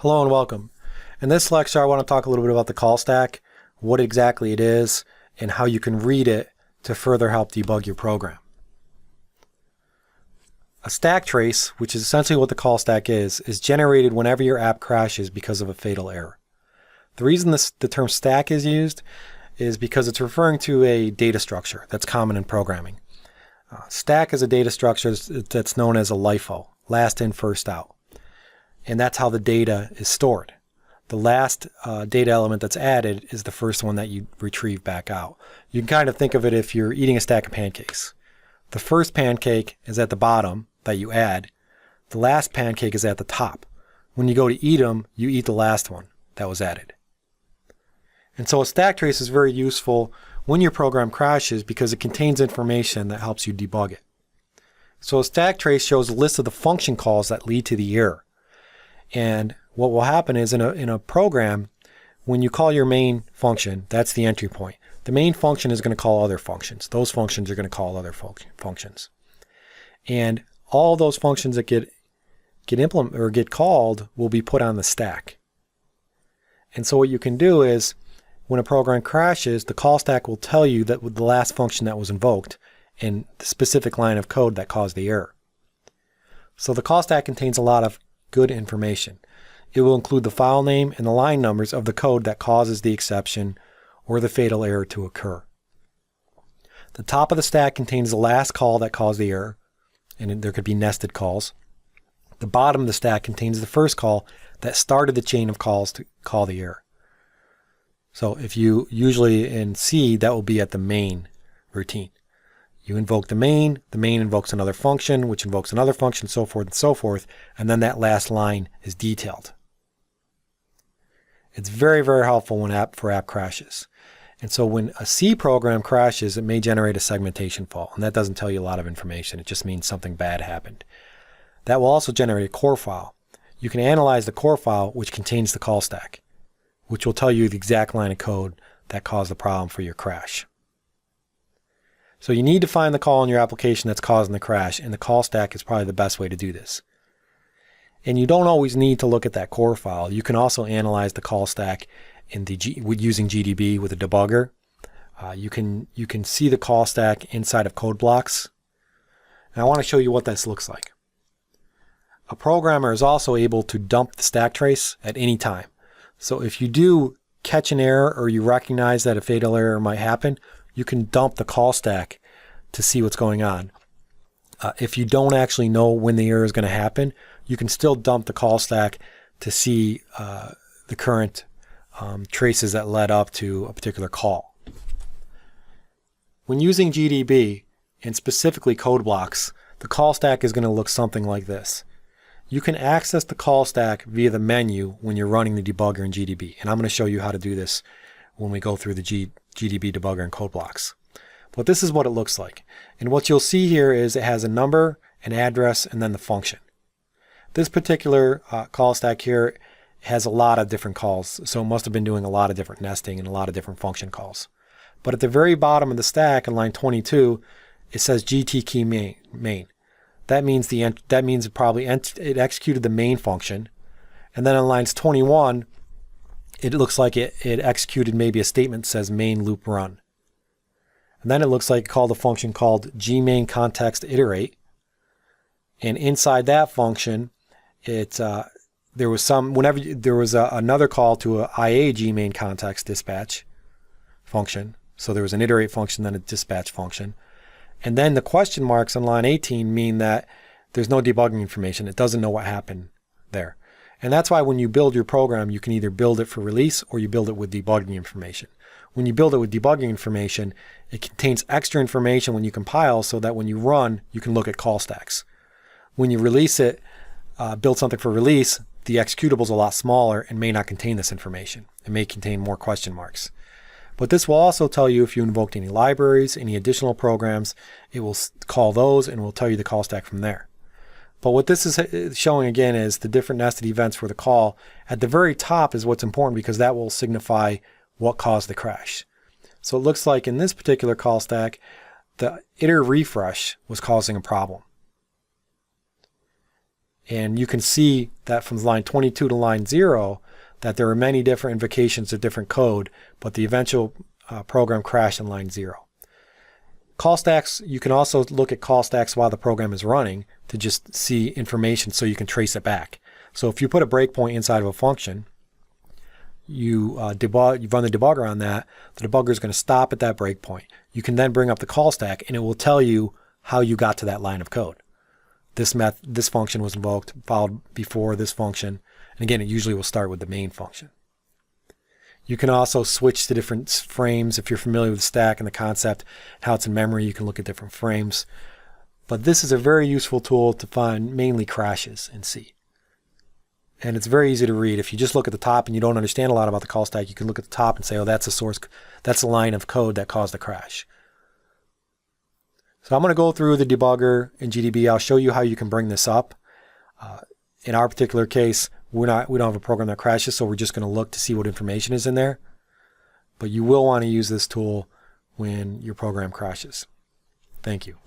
Hello and welcome. In this lecture, I want to talk a little bit about the call stack, what exactly it is, and how you can read it to further help debug your program. A stack trace, which is essentially what the call stack is generated whenever your app crashes because of a fatal error. The reason the term stack is used is because it's referring to a data structure that's common in programming. Stack is a data structure that's known as a LIFO, last in, first out. And that's how the data is stored. The last data element that's added is the first one that you retrieve back out. You can kind of think of it if you're eating a stack of pancakes. The first pancake is at the bottom that you add. The last pancake is at the top. When you go to eat them, you eat the last one that was added. And so a stack trace is very useful when your program crashes because it contains information that helps you debug it. So a stack trace shows a list of the function calls that lead to the error. And what will happen is in a program, when you call your main function, that's the entry point. The main function is going to call other functions. Those functions are going to call other functions. And all those functions that get implemented or get called will be put on the stack. And so what you can do is when a program crashes, the call stack will tell you that with the last function that was invoked and the specific line of code that caused the error. So the call stack contains a lot of good information. It will include the file name and the line numbers of the code that causes the exception or the fatal error to occur. The top of the stack contains the last call that caused the error, and there could be nested calls. The bottom of the stack contains the first call that started the chain of calls to call the error. So if you usually in C, that will be at the main routine. You invoke the main invokes another function, which invokes another function, so forth, and then that last line is detailed. It's very, very helpful for app crashes. And so when a C program crashes, it may generate a segmentation fault, and that doesn't tell you a lot of information. It just means something bad happened. That will also generate a core file. You can analyze the core file, which contains the call stack, which will tell you the exact line of code that caused the problem for your crash. So you need to find the call in your application that's causing the crash, and the call stack is probably the best way to do this. And you don't always need to look at that core file. You can also analyze the call stack using GDB with a debugger. You can see the call stack inside of code blocks. And I want to show you what this looks like. A programmer is also able to dump the stack trace at any time. So if you do catch an error or you recognize that a fatal error might happen, you can dump the call stack to see what's going on. If you don't actually know when the error is going to happen, you can still dump the call stack to see the current traces that led up to a particular call. When using GDB, and specifically code blocks, the call stack is going to look something like this. You can access the call stack via the menu when you're running the debugger in GDB. And I'm going to show you how to do this when we go through the GDB debugger and code blocks. But this is what it looks like. And what you'll see here is it has a number, an address, and then the function. This particular call stack here has a lot of different calls, so it must have been doing a lot of different nesting and a lot of different function calls. But at the very bottom of the stack in line 22, it says GT key main. That means it executed the main function. And then on lines 21, it looks like it executed maybe a statement that says main loop run. And then it looks like it called a function called gmain context iterate. And inside that function, there was another call to a IA gmain context dispatch function. So there was an iterate function, then a dispatch function. And then the question marks on line 18 mean that there's no debugging information. It doesn't know what happened there. And that's why when you build your program, you can either build it for release or you build it with debugging information. When you build it with debugging information, it contains extra information when you compile so that when you run, you can look at call stacks. When you release it, build something for release, the executable is a lot smaller and may not contain this information. It may contain more question marks. But this will also tell you if you invoked any libraries, any additional programs, it will call those and will tell you the call stack from there. But what this is showing again is the different nested events for the call. At the very top is what's important because that will signify what caused the crash. So it looks like in this particular call stack, the iter refresh was causing a problem. And you can see that from line 22 to line 0 that there are many different invocations of different code, but the eventual program crashed in line 0. Call stacks, you can also look at call stacks while the program is running to just see information so you can trace it back. So if you put a breakpoint inside of a function, you run the debugger on that, the debugger is going to stop at that breakpoint. You can then bring up the call stack and it will tell you how you got to that line of code. This function was invoked, followed before this function. And again, it usually will start with the main function. You can also switch to different frames. If you're familiar with the stack and the concept, how it's in memory, you can look at different frames. But this is a very useful tool to find mainly crashes in C. And it's very easy to read. If you just look at the top and you don't understand a lot about the call stack, you can look at the top and say, oh, that's a source, that's a line of code that caused the crash. So I'm going to go through the debugger in GDB. I'll show you how you can bring this up. In our particular case, we don't have a program that crashes, so we're just going to look to see what information is in there. But you will want to use this tool when your program crashes. Thank you.